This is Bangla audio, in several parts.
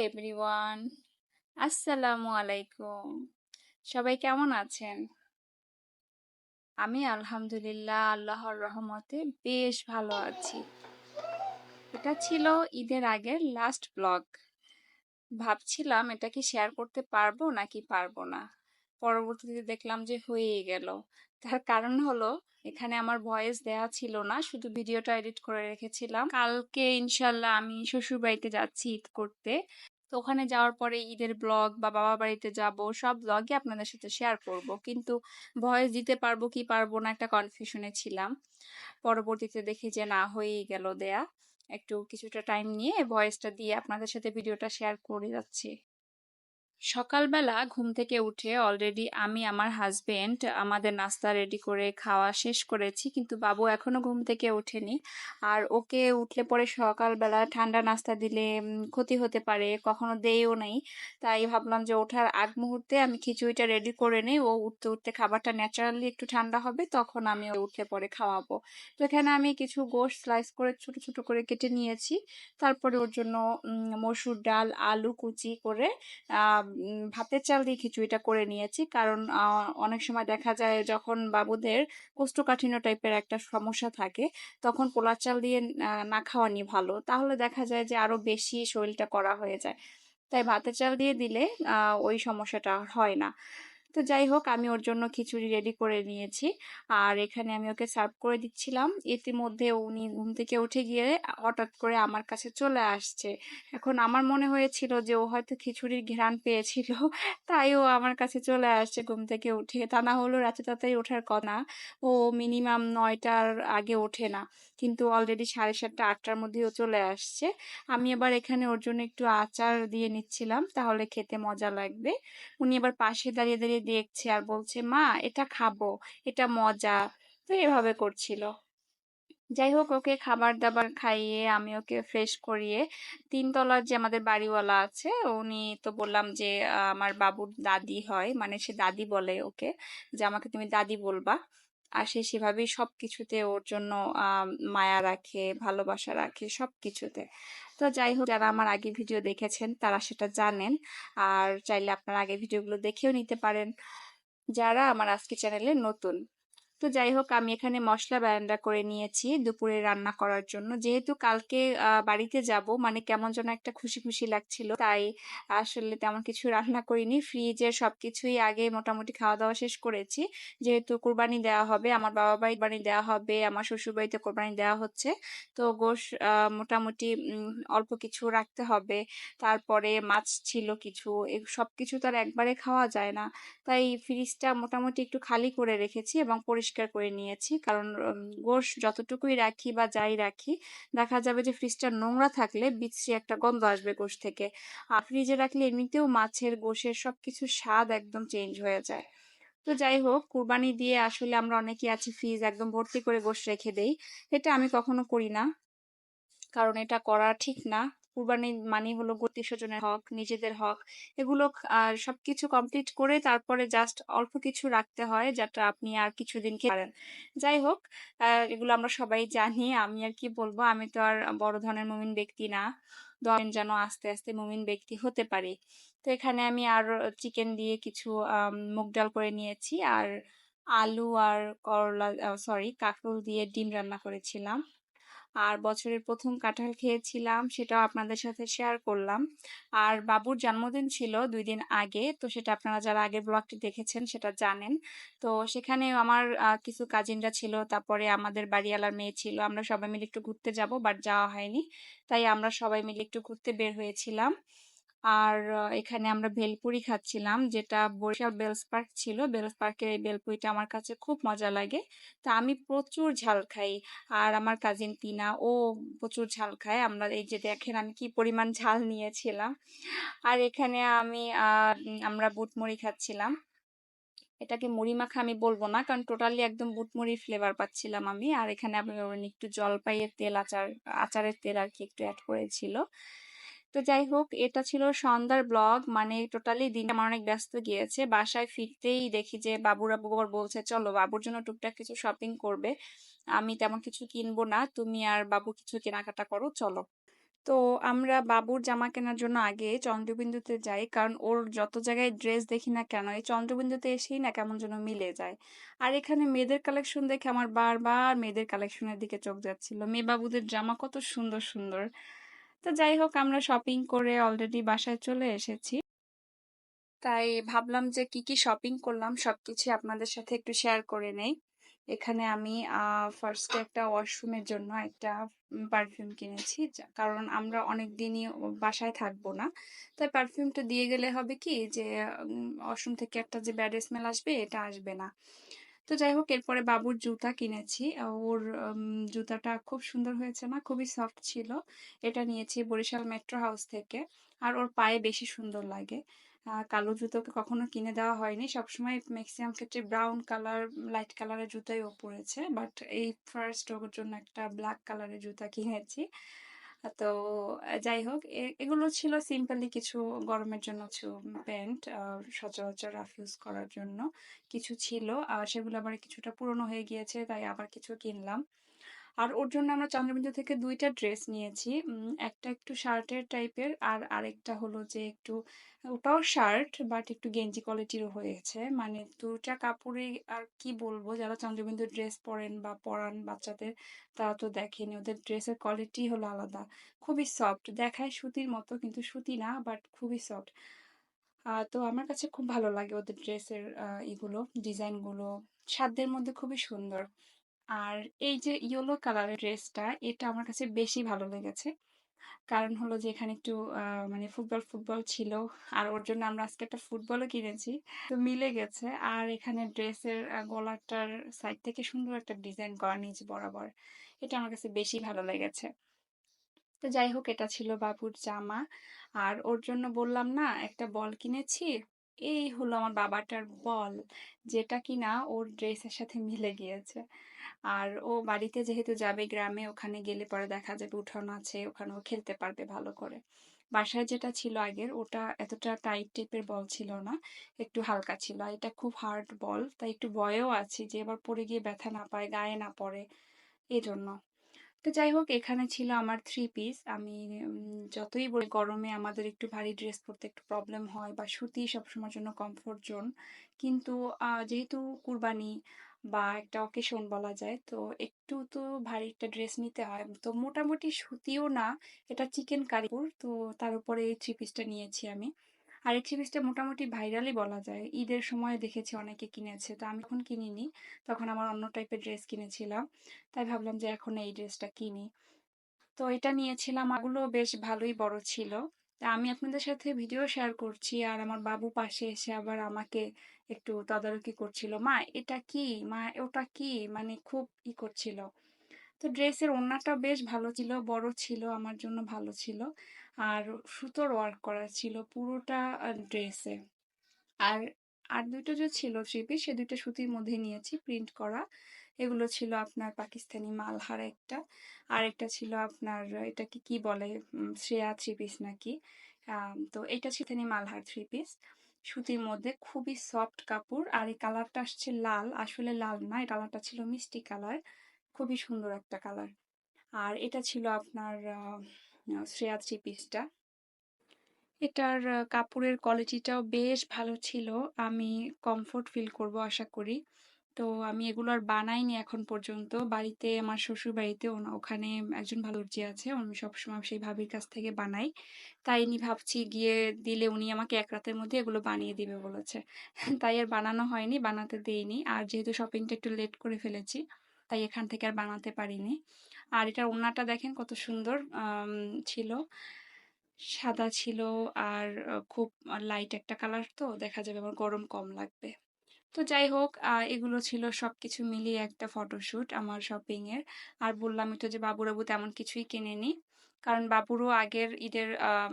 এভরিওয়ান, আসসালামু আলাইকুম। সবাই কেমন আছেন? আমি আলহামদুলিল্লাহ আল্লাহর রহমতে বেশ ভালো আছি। এটা ছিল ঈদের আগের লাস্ট ব্লগ। ভাবছিলাম এটা কি শেয়ার করতে পারবো নাকি পারবো না। পরবর্তীতে দেখলাম যে হয়েই গেল। তার কারণ হলো এখানে আমার ভয়েস দেয়া ছিল না, শুধু ভিডিওটা এডিট করে রেখেছিলাম। কালকে ইনশাল্লাহ আমি শ্বশুর বাড়িতে যাচ্ছি ঈদ করতে। তো ওখানে যাওয়ার পরে ঈদের ব্লগ বা বাবা বাড়িতে যাব, সব ব্লগই আপনাদের সাথে শেয়ার করব, কিন্তু ভয়েস দিতে পারবো কি পারবো না একটা কনফিউশনে ছিলাম। পরবর্তীতে দেখি যে না, হয়েই গেল দেয়া। একটু কিছুটা টাইম নিয়ে ভয়েসটা দিয়ে আপনাদের সাথে ভিডিওটা শেয়ার করে যাচ্ছি। সকালবেলা ঘুম থেকে উঠে অলরেডি আমি আমার হাজবেন্ড আমাদের নাস্তা রেডি করে খাওয়া শেষ করেছি, কিন্তু বাবু এখনো ঘুম থেকে ওঠেনি। আর ওকে উঠলে পরে সকালবেলা ঠান্ডা নাস্তা দিলে ক্ষতি হতে পারে, কখনো দেইও নাই। তাই ভাবলাম যে ওঠার আগ মুহূর্তে আমি খিচুড়িটা রেডি করে নেই, ও উঠতে উঠতে খাবারটা ন্যাচারালি একটু ঠান্ডা হবে, তখন আমি উঠলে পরে খাওয়াবো। তো এখানে আমি কিছু গোশত স্লাইস করে ছোট ছোট করে কেটে নিয়েছি। তারপরে ওর জন্য মসুর ডাল আলু কুচি করে ভাতের চাল দিয়ে খিচুড়িটা করে নিয়েছি, কারণ অনেক সময় দেখা যায় যখন বাবুদের কোষ্ঠকাঠিন্য টাইপের একটা সমস্যা থাকে, তখন পোলার চাল দিয়ে না খাওয়ানি ভালো, তাহলে দেখা যায় যে আরো বেশি শরীরটা করা হয়ে যায়। তাই ভাতের চাল দিয়ে দিলে ওই সমস্যাটা আর হয় না। তো যাই হোক, আমি ওর জন্য খিচুড়ি রেডি করে নিয়েছি। আর এখানে আমি ওকে সার্ভ করে দিচ্ছিলাম। ইতিমধ্যে উনি ঘুম থেকে উঠে গিয়ে হঠাৎ করে আমার কাছে চলে আসছে। এখন আমার মনে হয়েছিল যে ও হয়তো খিচুড়ির ঘ্রাণ পেয়েছিল, তাই ও আমার কাছে চলে আসছে ঘুম থেকে উঠে। তা না হলেও রাতে তাড়াতাড়ি ওঠার কথা না। ও মিনিমাম 9টার আগে ওঠে না, কিন্তু অলরেডি 7:30 8টার মধ্যেও চলে আসছে। আমি এবার এখানে ওর জন্য একটু আচার দিয়ে নিচ্ছিলাম, তাহলে খেতে মজা লাগবে। উনি আবার পাশে দাঁড়িয়ে দাঁড়িয়ে দেখছে আর বলছে, মা এটা খাবো, এটা মজা। তো এভাবে করছিল। যাই হোক, ওকে খাবার দাবার খাইয়ে আমি ওকে ফ্রেশ করিয়ে 3তলার যে আমাদের বাড়িওয়ালা আছে, উনি তো বললাম যে আমার বাবুর দাদি হয়, মানে সে দাদি বলে ওকে, যে আমাকে তুমি দাদি বলবা। আর সে সেভাবেই সবকিছুতে ওর জন্য মায়া রাখে, ভালোবাসা রাখে সবকিছুতে। তো যাই হোক, যারা আমার আগের ভিডিও দেখেছেন তারা সেটা জানেন। আর চাইলে আপনারা আগের ভিডিওগুলো দেখেও নিতে পারেন, যারা আমার আজকে চ্যানেলে নতুন। তো যাই হোক, আমি এখানে মশলা ব্লেন্ডার করে নিয়েছি দুপুরে রান্না করার জন্য। যেহেতু কালকে বাড়িতে যাব, মানে কেমন যেন একটা খুশি খুশি লাগছিল, তাই আসলে তেমন কিছু রান্না করিনি। ফ্রিজের সবকিছুই আগে মোটামুটি খাওয়া দাওয়া শেষ করেছি। যেহেতু কোরবানি দেওয়া হবে, আমার বাবা বাড়ি কোরবানি দেওয়া হবে, আমার শ্বশুর বাড়িতে কোরবানি দেওয়া হচ্ছে। তো গোশ মোটামুটি অল্প কিছু রাখতে হবে। তারপরে মাছ ছিল কিছু, সবকিছু তো আর একবারে খাওয়া যায় না। তাই ফ্রিজটা মোটামুটি একটু খালি করে রেখেছি এবং পরিষ্কার করে নিয়েছি, কারণ গোশ যতটুকুই রাখি বা যাই রাখি, দেখা যাবে যে ফ্রিজটা নোংরা থাকলে বিশ্রী একটা গন্ধ আসবে গোশ থেকে। আর ফ্রিজে রাখলে এমনিতেও মাছের গোশের সবকিছু স্বাদ একদম চেঞ্জ হয়ে যায়। তো যাই হোক, কুরবানি দিয়ে আসলে আমরা অনেকেই আছি ফ্রিজ একদম ভর্তি করে গোশ রেখে দেই। এটা আমি কখনো করি না, কারণ এটা করা ঠিক না। কুরবানি মানে হলো আত্মীয় স্বজনের হক, নিজেদের হক, এগুলো সবকিছু কমপ্লিট করে তারপরে জাস্ট অল্প কিছু রাখতে হয়, যাতে আপনি আর কিছুদিন খেতে পারেন। যাই হোক, এগুলো আমরা সবাই জানি, আমি আর কি বলবো, আমি তো আর বড় ধরনের মুমিন ব্যক্তি না। ধরেন যেন আস্তে আস্তে মুমিন ব্যক্তি হতে পারি। তো এখানে আমি আর চিকেন দিয়ে কিছু মুগ ডাল করে নিয়েছি, আর আলু আর করলা, সরি, কাঁকরোল দিয়ে ডিম রান্না করেছিলাম। আর বছরের প্রথম কাঁঠাল খেয়েছিলাম, সেটাও আপনাদের সাথে শেয়ার করলাম। আর বাবুর জন্মদিন ছিল 2 দিন আগে, তো সেটা আপনারা যারা আগের ব্লগটি দেখেছেন সেটা জানেন। তো সেখানে আমার কিছু কাজিনরা ছিল, তারপরে আমাদের বাড়িওয়ালার মেয়ে ছিল, আমরা সবাই মিলে একটু ঘুরতে যাব, বাট যাওয়া হয়নি। তাই আমরা সবাই মিলে একটু ঘুরতে বের হয়েছিলাম। আর এখানে আমরা ভেলপুরি খাচ্ছিলাম, যেটা বরিশাল বেলস পার্ক ছিল। বেলস পার্কের এই ভেলপুরিটা আমার কাছে খুব মজা লাগে। তা আমি প্রচুর ঝাল খাই, আর আমার কাজিন টিনা ও প্রচুর ঝাল খায়। আমরা এই যে দেখেন আমি কি পরিমাণ ঝাল নিয়েছিলাম। আর এখানে আমরা বুটমুড়ি খাচ্ছিলাম। এটাকে মুড়ি মাখা আমি বলবো না, কারণ টোটালি একদম বুটমুড়ির ফ্লেভার পাচ্ছিলাম আমি। আর এখানে আমি একটু জলপাইয়ের তেল, আচারের তেল আর কি একটু অ্যাড করেছিল। তো যাই হোক, এটা ছিল সন্ধ্যার ব্লগ, মানে টোটালি দিনটা আমার অনেক ব্যস্ত গিয়েছে। বাসায় ফিরতেই দেখি যে বাবুরা আবার বলছে চলো বাবুর জন্য টুকটাক কিছু শপিং করবে। আমি তেমন কিছু কিনবো না, তুমি আর বাবু কিছু কেনাকাটা করো চলো। তো আমরা বাবুর জামা কেনার জন্য আগে চন্দ্রবিন্দুতে যাই। কারণ ওর যত জায়গায় ড্রেস দেখি না কেন, এই চন্দ্রবিন্দুতে এসেই না কেমন যেন মিলে যায়। আর এখানে মেয়েদের কালেকশন দেখে আমার বারবার মেয়েদের কালেকশনের দিকে চোখ যাচ্ছিল। মেয়ে বাবুদের জামা কত সুন্দর, সুন্দর। তো যাই হোক আমরা শপিং করে অলরেডি বাসায় চলে এসেছি। তাই ভাবলাম যে কি কি শপিং করলাম সবকিছু আপনাদের সাথে একটু শেয়ার করে নেই। এখানে আমি ফার্স্টে একটা ওয়াশরুমের জন্য একটা পারফিউম কিনেছি, কারণ আমরা অনেক দিনই বাসায় থাকবো না। তাই পারফিউমটা দিয়ে গেলে হবে কি যে ওয়াশরুম থেকে একটা যে ব্যাড স্মেল আসবে এটা আসবে না। তো যাই হোক এরপরে বাবুর জুতা কিনেছি। ওর জুতাটা খুব সুন্দর হয়েছে না, খুবই সফট ছিল। এটা নিয়েছি বরিশাল মেট্রো হাউস থেকে। আর ওর পায়ে বেশি সুন্দর লাগে। কালো জুতো ওকে কখনো কিনে দেওয়া হয়নি, সবসময় ম্যাক্সিমাম ক্ষেত্রে ব্রাউন কালার, লাইট কালারের জুতাই ও পরেছে, বাট এই ফার্স্ট ওর জন্য একটা ব্ল্যাক কালারের জুতা কিনেছি। তো যাই হোক এগুলো ছিল সিম্পলি কিছু, গরমের জন্য কিছু প্যান্ট, সচরাচর রাফ ইউজ করার জন্য কিছু ছিল। আর সেগুলো আবার কিছুটা পুরনো হয়ে গিয়েছে, তাই আবার কিছু কিনলাম। আর ওর জন্য আমরা চন্দ্রবিন্দু থেকে ২ টা ড্রেস নিয়েছি। একটা একটু শার্টের টাইপের আর আরেকটা হলো যে একটু, ওটাও শার্ট বাট একটু গেঞ্জি কোয়ালিটিরও হয়েছে। মানে ২ টা কাপড়েই আর কি বলবো, যারা চন্দ্রবিন্দুর ড্রেস পরেন বা পরান বাচ্চাদের তারা তো দেখেনি, ওদের ড্রেসের কোয়ালিটি হলো আলাদা। খুবই সফট, দেখায় সুতির মতো কিন্তু সুতি না, বাট খুবই সফট। তো আমার কাছে খুব ভালো লাগে ওদের ড্রেসের এগুলো, ডিজাইনগুলো সাধ্যের মধ্যে খুবই সুন্দর। আর এই যে ইয়েলো কালারের ড্রেসটা, এটা আমার কাছে বেশি ভালো লেগেছে। কারণ হলো যে এখানে একটু মানে ফুটবল ফুটবল ছিল। আর ওর জন্য আমরা আজকে একটা ফুটবলও কিনেছি। তো মিলে গেছে। আর এখানে ড্রেসের গলাটার সাইড থেকে সুন্দর একটা ডিজাইন করা নিচ বরাবর। এটা আমার কাছে বেশি ভালো লেগেছে। তো যাই হোক এটা ছিল বাবুর জামা। আর ওর জন্য বললাম না একটা বল কিনেছি, এই হলো আমার বাবাটার বল, যেটা কিনা ওর ড্রেসের সাথে মিলে গিয়েছে। আর ও বাড়িতে যেহেতু যাবে গ্রামে, ওখানে গেলে পরে দেখা যাবে উঠোন আছে, ওখানে ও খেলতে পারবে ভালো করে। বাসায় যেটা ছিল আগের ওটা এতটা টাইট টাইপের বল ছিল না, একটু হালকা ছিল। আর এটা খুব হার্ড বল, তাই একটু ভয়েও আছি যে এবার পড়ে গিয়ে ব্যথা না পায়, গায়ে না পড়ে, এই জন্য। তো যাই হোক এখানে ছিল আমার থ্রি পিস। আমি যতই বলি গরমে আমাদের একটু ভারী ড্রেস পরতে একটু প্রবলেম হয়, বা সুতি সবসময়ের জন্য কমফোর্ট জোন, কিন্তু যেহেতু কুরবানি বা একটা অকেশন বলা যায়, তো একটু তো ভারী একটা ড্রেস নিতে হয়। তো মোটামুটি সুতিও না, এটা চিকেন কারিপুর, তো তার উপরে এই থ্রি পিসটা নিয়েছি আমি। আর এই থ্রি পিসটা মোটামুটি ভাইরালই বলা যায়, ঈদের সময় দেখেছি অনেকে কিনেছে, তো আমি এখন কিনিনি, তখন আমার অন্য টাইপের ড্রেস কিনেছিলাম। তাই ভাবলাম যে এখন এই ড্রেসটা কিনি। তো এটা নিয়েছিলাম, এগুলো বেশ ভালোই বড় ছিল। তা আমি আপনাদের সাথে ভিডিও শেয়ার করছি, আর আমার বাবু পাশে এসে আবার আমাকে একটু তদারকি করছিল, মা এটা কি, মা ওটা কি, মানে খুব করছিল। তো ড্রেসের ওড়নাটা বেশ ভালো ছিল, বড় ছিল, আমার জন্য ভালো ছিল। আর সুতোর ওয়ার্ক করা ছিল পুরোটা ড্রেসে। আর আর দুটো যে ছিল থ্রি পিস, সে দুটো সুতির মধ্যে নিয়েছি, প্রিন্ট করা। এগুলো ছিল আপনার পাকিস্তানি মালহার একটা, আর একটা ছিল আপনার এটাকে কি বলে, শ্রেয়া থ্রি পিস নাকি। তো এটা ছিল মালহার থ্রি পিস, সুতির মধ্যে খুবই সফট কাপড়। আর এই কালারটা আসছে লাল, আসলে লাল না, এই কালারটা ছিল মিষ্টি কালার, খুবই সুন্দর একটা কালার। আর এটা ছিল আপনার শ্রেয়া থ্রি পিসটা। এটার কাপড়ের কোয়ালিটিটাও বেশ ভালো ছিল। আমি কমফোর্ট ফিল করব আশা করি। তো আমি এগুলো আর বানাইনি এখন পর্যন্ত। বাড়িতে আমার শ্বশুর বাড়িতে ওখানে একজন ভালো দর্জি আছে। আমি সবসময় সেই ভাবির কাছ থেকে বানাই। তাই ভাবছি গিয়ে দিলে উনি আমাকে ১ রাতের মধ্যে এগুলো বানিয়ে দিবে বলেছে। তাই আর বানানো হয়নি, বানাতে দেইনি। আর যেহেতু শপিংটা একটু লেট করে ফেলেছি, তাই এখান থেকে আর বানাতে পারিনি। আর এটার ওড়নাটা দেখেন কত সুন্দর ছিল। সাদা ছিল। আর খুব লাইট একটা কালার, তো দেখা যাবে আমার গরম কম লাগবে। তো যাই হোক এগুলো ছিল সবকিছু মিলিয়ে একটা ফটোশুট আমার শপিং এর। আর বললামই তো যে বাবুরাবু তেমন কিছুই কেনেনি, কারণ বাবুরও আগের ঈদের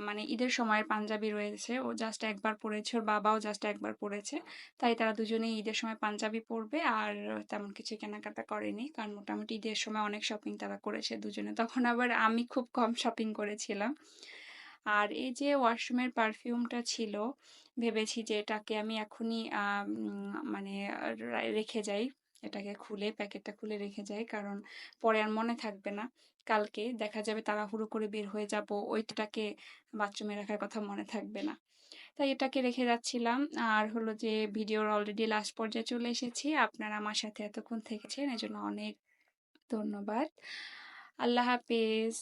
মানে ঈদের সময়ের পাঞ্জাবি রয়েছে, ও জাস্ট একবার পরেছে, ওর বাবাও জাস্ট একবার পরেছে। তাই তারা দুজনেই ঈদের সময় পাঞ্জাবি পরবে, আর তেমন কিছু কেনাকাটা করেনি, কারণ মোটামুটি ঈদের সময় অনেক শপিং তারা করেছে দুজনে। তখন আবার আমি খুব কম শপিং করেছিলাম। আর এই যে ওয়াশরুমের পারফিউমটা ছিল, ভেবেছি যে এটাকে আমি এখনই মানে রেখে যাই, এটাকে খুলে প্যাকেটটা খুলে রেখে যাই, কারণ পরে আর মনে থাকবে না। কালকে দেখা যাবে তাড়াহুড়ো করে বের হয়ে যাব, ওইটাকে বাথরুমে রাখার কথা মনে থাকবে না। তাই এটাকে রেখে যাচ্ছিলাম। আর হলো যে ভিডিওর অলরেডি লাস্ট পর্যায়ে চলে এসেছি। আপনারা আমার সাথে এতক্ষণ থেকেছেন এজন্য অনেক ধন্যবাদ। আল্লাহ হাফেজ।